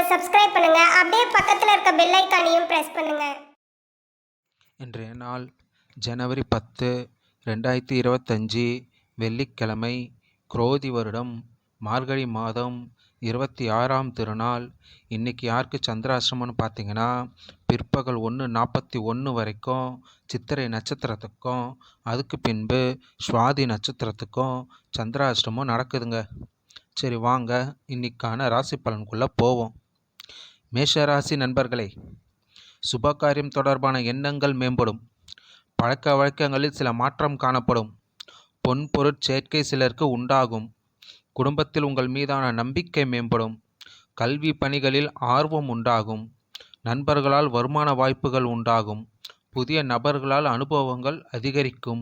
Subscribe பண்ணுங்க. அப்படியே பக்கத்துல இருக்க பெல் ஐகானையும் பிரஸ் பண்ணுங்க. இன்றைய நாள் ஜனவரி 10, 2025 வெள்ளிக்கிழமை. குரோதி வருடம் மார்கழி மாதம் 26ஆம் திருநாள். இன்றைக்கி யாருக்கு சந்திராஷ்டமம்னு பார்த்தீங்கன்னா பிற்பகல் 1:41 வரைக்கும் சித்திரை நட்சத்திரத்துக்கும் அதுக்கு பின்பு சுவாதி நட்சத்திரத்துக்கும் சந்திராஷ்டமம் நடக்குதுங்க. சரி, வாங்க இன்னைக்கான ராசி பலனுக்குள்ளே போவோம். மேஷராசி நண்பர்களே, சுபகாரியம் தொடர்பான எண்ணங்கள் மேம்படும். பழக்க வழக்கங்களில் சில மாற்றம் காணப்படும். பொன் பொருட்சேர்க்கை சிலருக்கு உண்டாகும். குடும்பத்தில் உங்கள் மீதான நம்பிக்கை மேம்படும். கல்வி பணிகளில் ஆர்வம் உண்டாகும். நண்பர்களால் வருமான வாய்ப்புகள் உண்டாகும். புதிய நபர்களால் அனுபவங்கள் அதிகரிக்கும்.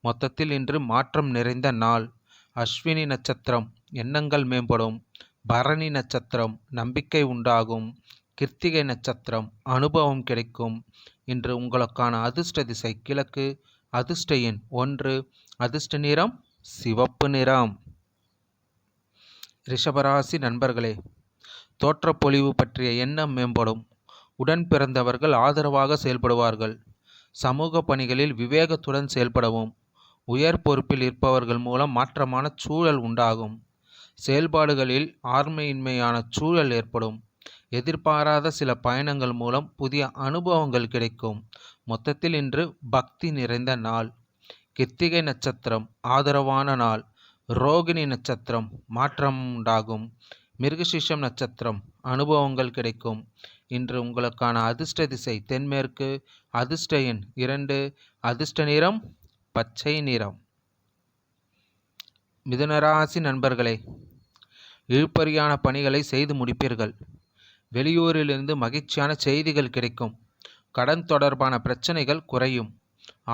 மொத்தத்தில் இன்று மாற்றம் நிறைந்த நாள். அஸ்வினி நட்சத்திரம் எண்ணங்கள் மேம்படும். பரணி நட்சத்திரம் நம்பிக்கை உண்டாகும். கிருத்திகை நட்சத்திரம் அனுபவம் கிடைக்கும். இன்று உங்களுக்கான அதிர்ஷ்ட திசை கிழக்கு. அதிர்ஷ்ட எண் 1. அதிர்ஷ்ட நிறம் சிவப்பு நிறம். ரிஷபராசி நண்பர்களே, தோற்றப்பொழிவு பற்றிய எண்ணம் மேம்படும். உடன் பிறந்தவர்கள் ஆதரவாக செயல்படுவார்கள். சமூக பணிகளில் விவேகத்துடன் செயல்படவும். உயர் பொறுப்பில் இருப்பவர்கள் மூலம் மாற்றமான சூழல் உண்டாகும். செயல்பாடுகளில் ஆர்மையின்மையான சூழல் ஏற்படும். எதிர்பாராத சில பயணங்கள் மூலம் புதிய அனுபவங்கள் கிடைக்கும். மொத்தத்தில் இன்று பக்தி நிறைந்த நாள். கிருத்திகை நட்சத்திரம் ஆதரவான நாள். ரோகிணி நட்சத்திரம் மாற்றம் உண்டாகும். மிருகசீஷம் நட்சத்திரம் அனுபவங்கள் கிடைக்கும். இன்று உங்களுக்கான அதிர்ஷ்ட திசை தென்மேற்கு. அதிர்ஷ்ட எண் 2. அதிர்ஷ்ட நிறம் பச்சை நிறம். மிதுனராசி நண்பர்களே, இழுபறியான பணிகளை செய்து முடிப்பீர்கள். வெளியூரிலிருந்து மகிழ்ச்சியான செய்திகள் கிடைக்கும். கடன் தொடர்பான பிரச்சனைகள் குறையும்.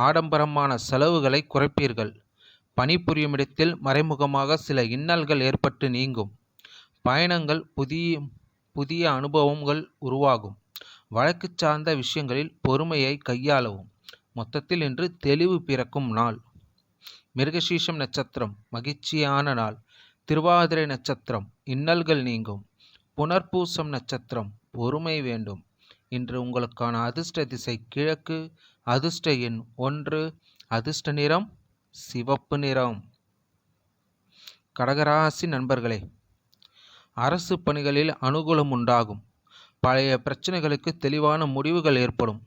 ஆடம்பரமான செலவுகளை குறைப்பீர்கள். பணிபுரியும் இடத்தில் மறைமுகமாக சில இன்னல்கள் ஏற்பட்டு நீங்கும். பயணங்கள் புதிய அனுபவங்கள் உருவாகும். வழக்கு சார்ந்த விஷயங்களில் பொறுமையை கையாளவும். மொத்தத்தில் இன்று தெளிவு பிறக்கும் நாள். மிருகசீஷம் நட்சத்திரம் மகிழ்ச்சியான நாள். திருவாதிரை நட்சத்திரம் இன்னல்கள் நீங்கும். புனர்பூசம் நட்சத்திரம் பொறுமை வேண்டும். இன்று உங்களுக்கான அதிர்ஷ்ட திசை கிழக்கு. அதிர்ஷ்ட எண் 1. அதிர்ஷ்ட நிறம் சிவப்பு நிறம். கடகராசி நண்பர்களே, அரசு பணிகளில் அனுகூலம் உண்டாகும். பழைய பிரச்சனைகளுக்கு தெளிவான முடிவுகள் ஏற்படும்.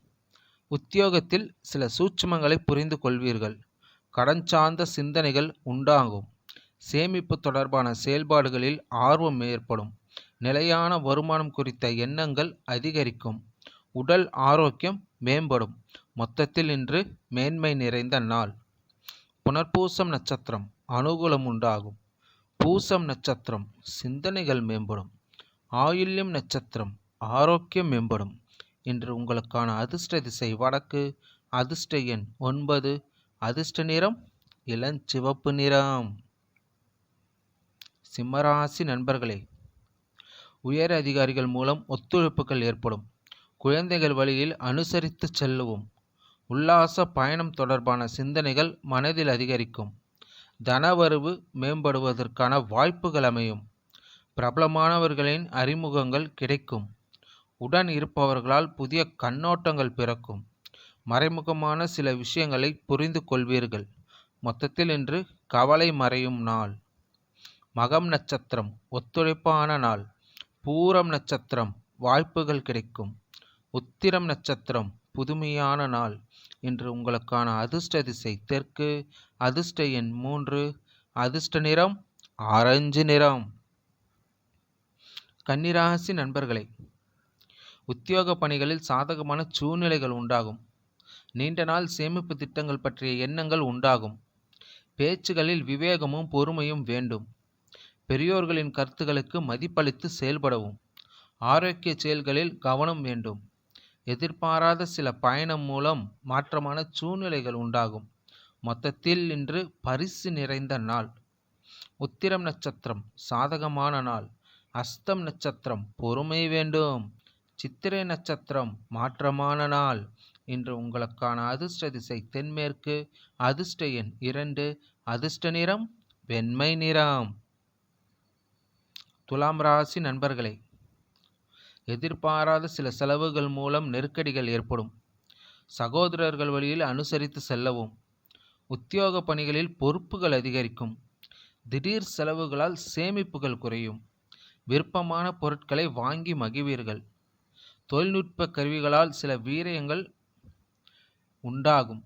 உத்தியோகத்தில் சில சூட்சுமங்களை புரிந்து கொள்வீர்கள். கடன் சார்ந்த சிந்தனைகள் உண்டாகும். சேமிப்பு தொடர்பான செயல்பாடுகளில் ஆர்வம் ஏற்படும். நிலையான வருமானம் குறித்த எண்ணங்கள் அதிகரிக்கும். உடல் ஆரோக்கியம் மேம்படும். மொத்தத்தில் இன்று மேன்மை நிறைந்த நாள். புனர்பூசம் நட்சத்திரம் அனுகூலம் உண்டாகும். பூசம் நட்சத்திரம் சிந்தனைகள் மேம்படும். ஆயில்யம் நட்சத்திரம் ஆரோக்கியம் மேம்படும். இன்று உங்களுக்கான அதிர்ஷ்ட திசை வடக்கு. அதிர்ஷ்ட எண் 9. அதிர்ஷ்ட நிறம் இளஞ்சிவப்பு நிறம். சிம்மராசி நண்பர்களே, உயர் அதிகாரிகள் மூலம் ஒத்துழைப்புகள் ஏற்படும். குழந்தைகள் வழியில் அனுசரித்து செல்லவும். உல்லாச பயணம் தொடர்பான சிந்தனைகள் மனதில் அதிகரிக்கும். தனவரவு மேம்படுவதற்கான வாய்ப்புகள் அமையும். பிரபலமானவர்களின் அறிமுகங்கள் கிடைக்கும். உடன் இருப்பவர்களால் புதிய கண்ணோட்டங்கள் பிறக்கும். மறைமுகமான சில விஷயங்களை புரிந்து கொள்வீர்கள். மொத்தத்தில் இன்று கவலை மறையும் நாள். மகம் நட்சத்திரம் ஒத்துழைப்பான நாள். பூரம் நட்சத்திரம் வாய்ப்புகள் கிடைக்கும். உத்திரம் நட்சத்திரம் புதுமையான நாள். இன்று உங்களுக்கான அதிர்ஷ்ட திசை தெற்கு. அதிர்ஷ்ட எண் 3. அதிர்ஷ்ட நிறம் ஆரஞ்சு நிறம். கன்னிராசி நண்பர்களே, உத்தியோக பணிகளில் சாதகமான சூழ்நிலைகள் உண்டாகும். நீண்ட நாள் சேமிப்பு திட்டங்கள் பற்றிய எண்ணங்கள் உண்டாகும். பேச்சுகளில் விவேகமும் பொறுமையும் வேண்டும். பெரியோர்களின் கருத்துக்களுக்கு மதிப்பளித்து செயல்படவும். ஆரோக்கிய செயல்களில் கவனம் வேண்டும். எதிர்பாராத சில பயணம் மூலம் மாற்றமான சூழ்நிலைகள் உண்டாகும். மொத்தத்தில் இன்று பரிசு நிறைந்த நாள். உத்திரம் நட்சத்திரம் சாதகமான நாள். அஸ்தம் நட்சத்திரம் பொறுமை வேண்டும். சித்திரை நட்சத்திரம் மாற்றமான நாள். இன்று உங்களுக்கான அதிர்ஷ்ட திசை தென்மேற்கு. அதிர்ஷ்ட எண் 2. அதிர்ஷ்ட நிறம் வெண்மை நிறம். துலாம் ராசி நண்பர்களே, எதிர்பாராத சில செலவுகள் மூலம் நெருக்கடிகள் ஏற்படும். சகோதரர்கள் வழியில் அனுசரித்து செல்லவும். உத்தியோக பணிகளில் பொறுப்புகள் அதிகரிக்கும். திடீர் செலவுகளால் சேமிப்புகள் குறையும். விருப்பமான பொருட்களை வாங்கி மகிழ்வீர்கள். தொழில்நுட்ப கருவிகளால் சில வீரியங்கள் உண்டாகும்.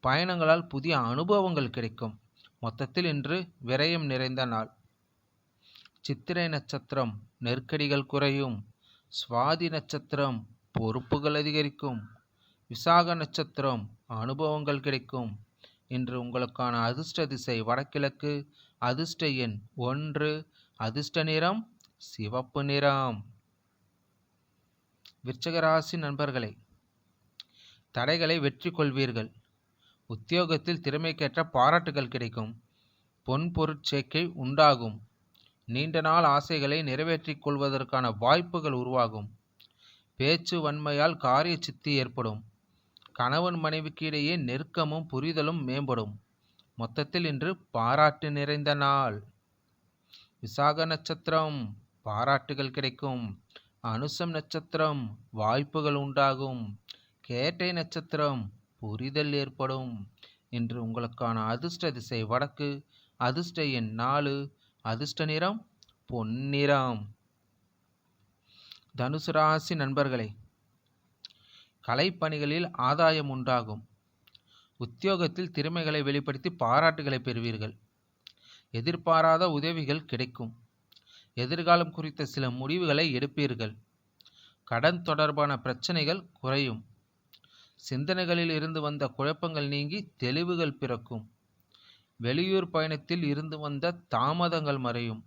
பயணங்களால் புதிய அனுபவங்கள் கிடைக்கும். மொத்தத்தில் இன்று விரயம் நிறைந்த நாள். சித்திரை நட்சத்திரம் நெருக்கடிகள் குறையும். சுவாதி நட்சத்திரம் பொறுப்புகள் அதிகரிக்கும். விசாக நட்சத்திரம் அனுபவங்கள் கிடைக்கும். இன்று உங்களுக்கான அதிர்ஷ்ட திசை வடகிழக்கு. அதிர்ஷ்ட எண் 1. அதிர்ஷ்ட நிறம் சிவப்பு நிறம். விருச்சிக ராசி நண்பர்களே, தடைகளை வெற்றி கொள்வீர்கள். உத்தியோகத்தில் திறமைக்கேற்ற பாராட்டுகள் கிடைக்கும். பொன்பொருட்சேர்க்கை உண்டாகும். நீண்ட நாள் ஆசைகளை நிறைவேற்றிக் கொள்வதற்கான வாய்ப்புகள் உருவாகும். பேச்சு வன்மையால் காரிய சித்தி ஏற்படும். கணவன் மனைவிக்கு இடையே நெருக்கமும் புரிதலும் மேம்படும். மொத்தத்தில் இன்று பாராட்டு நிறைந்த நாள். விசாக நட்சத்திரம் பாராட்டுகள் கிடைக்கும். அனுசம் நட்சத்திரம் வாய்ப்புகள் உண்டாகும். கேட்டை நட்சத்திரம் புரிதல் ஏற்படும். இன்று உங்களுக்கான அதிர்ஷ்ட திசை வடக்கு. அதிர்ஷ்ட எண் 4. அதிர்ஷ்ட நிறம் பொன்னிறம். தனுசு ராசி நண்பர்களே, கலைப்பணிகளில் ஆதாயம் உண்டாகும். உத்தியோகத்தில் திறமைகளை வெளிப்படுத்தி பாராட்டுகளை பெறுவீர்கள். எதிர்பாராத உதவிகள் கிடைக்கும். எதிர்காலம் குறித்த சில முடிவுகளை எடுப்பீர்கள். கடன் தொடர்பான பிரச்சனைகள் குறையும். சிந்தனைகளில் இருந்து வந்த குழப்பங்கள் நீங்கி தெளிவுகள் பிறக்கும். வெளியூர் பயணத்தில் இருந்து வந்த தாமதங்கள் மறையும்.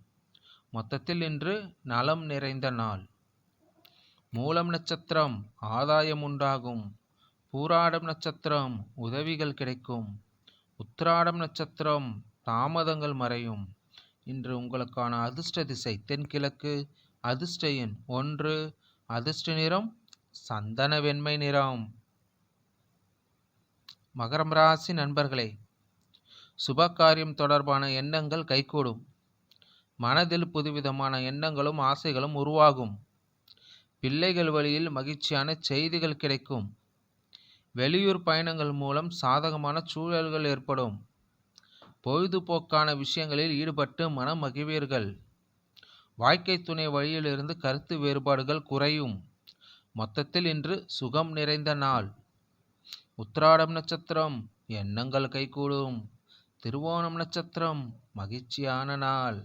மொத்தத்தில் இன்று நலம் நிறைந்த நாள். மூலம் நட்சத்திரம் ஆதாயம் உண்டாகும். பூராடம் நட்சத்திரம் உதவிகள் கிடைக்கும். உத்திராடம் நட்சத்திரம் தாமதங்கள் மறையும். இன்று உங்களுக்கான அதிர்ஷ்ட திசை தென்கிழக்கு. அதிர்ஷ்ட எண் 1. அதிர்ஷ்ட நிறம் சந்தன வெண்மை நிறம். மகரம் ராசி நண்பர்களே, சுபகாரியம் தொடர்பான எண்ணங்கள் கைகூடும். மனதில் புதுவிதமான எண்ணங்களும் ஆசைகளும் உருவாகும். பிள்ளைகள் வழியில் மகிழ்ச்சியான செய்திகள் கிடைக்கும். வெளியூர் பயணங்கள் மூலம் சாதகமான சூழல்கள் ஏற்படும். பொழுதுபோக்கான விஷயங்களில் ஈடுபட்டு மனம் மகிழ்வீர்கள். வாழ்க்கை துணை வழியிலிருந்து கருத்து வேறுபாடுகள் குறையும். மொத்தத்தில் இன்று சுகம் நிறைந்த நாள். உத்திராடம் நட்சத்திரம் எண்ணங்கள் கைகூடும். திருவோணம் நட்சத்திரம் மகிழ்ச்சியான நாள்.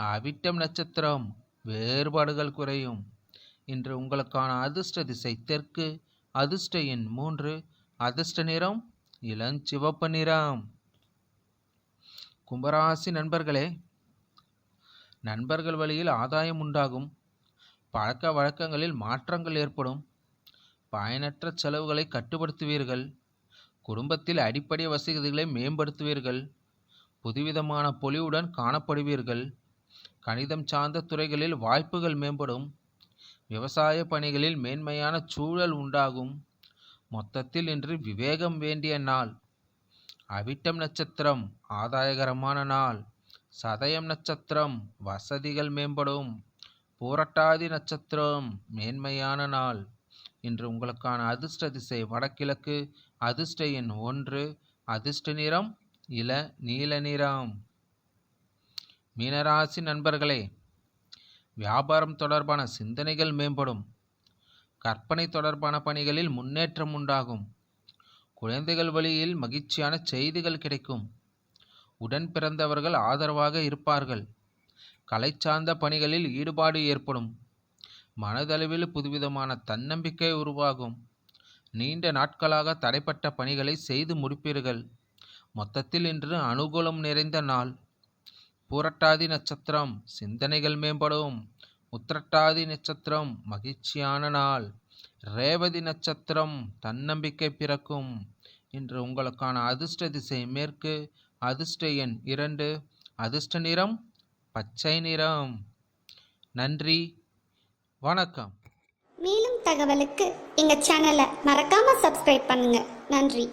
அவிட்டம் நட்சத்திரம் வேறுபாடுகள் குறையும். இன்று உங்களுக்கான அதிர்ஷ்ட திசை தெற்கு. அதிர்ஷ்ட எண் 3. அதிர்ஷ்ட நிறம் இளஞ்சிவப்பு நிறம். கும்பராசி நண்பர்களே, நண்பர்கள் வழியில் ஆதாயம் உண்டாகும். பழக்க வழக்கங்களில் மாற்றங்கள் ஏற்படும். பயனற்ற செலவுகளை கட்டுப்படுத்துவீர்கள். குடும்பத்தில் அடிப்படை வசதிகளை மேம்படுத்துவீர்கள். புதுவிதமான பொலிவுடன் காணப்படுவீர்கள். கணிதம் சார்ந்த துறைகளில் வாய்ப்புகள் மேம்படும். விவசாய பணிகளில் மேன்மையான சூழல் உண்டாகும். மொத்தத்தில் இன்று விவேகம் வேண்டிய நாள். அவிட்டம் நட்சத்திரம் ஆதாயகரமான நாள். சதயம் நட்சத்திரம் வசதிகள் மேம்படும். பூரட்டாதி நட்சத்திரம் மேன்மையான நாள். இன்று உங்களுக்கான அதிர்ஷ்ட திசை வடகிழக்கு. அதிர்ஷ்ட எண் 1. அதிர்ஷ்ட நிறம் இள நீல நிறம். மீனராசி நண்பர்களே, வியாபாரம் தொடர்பான சிந்தனைகள் மேம்படும். கற்பனை தொடர்பான பணிகளில் முன்னேற்றம் உண்டாகும். குழந்தைகள் வழியில் மகிழ்ச்சியான செய்திகள் கிடைக்கும். உடன் பிறந்தவர்கள் ஆதரவாக இருப்பார்கள். கலை சார்ந்த பணிகளில் ஈடுபாடு ஏற்படும். மனதளவில் புதுவிதமான தன்னம்பிக்கை உருவாகும். நீண்ட நாட்களாக தடைப்பட்ட பணிகளை செய்து முடிப்பீர்கள். மொத்தத்தில் இன்று அனுகூலம் நிறைந்த நாள். பூரட்டாதி நட்சத்திரம் சிந்தனைகள் மேம்படும். உத்திரட்டாதி நட்சத்திரம் மகிழ்ச்சியான நாள். ரேவதி நட்சத்திரம் தன்னம்பிக்கை பிறக்கும். இன்று உங்களுக்கான அதிர்ஷ்ட திசை மேற்கு. அதிர்ஷ்ட எண் 2. அதிர்ஷ்ட நிறம் பச்சை நிறம். நன்றி, வணக்கம். மேலும் தகவலுக்கு எங்க சேனலை மறக்காம சப்ஸ்கிரைப் பண்ணுங்க. நன்றி.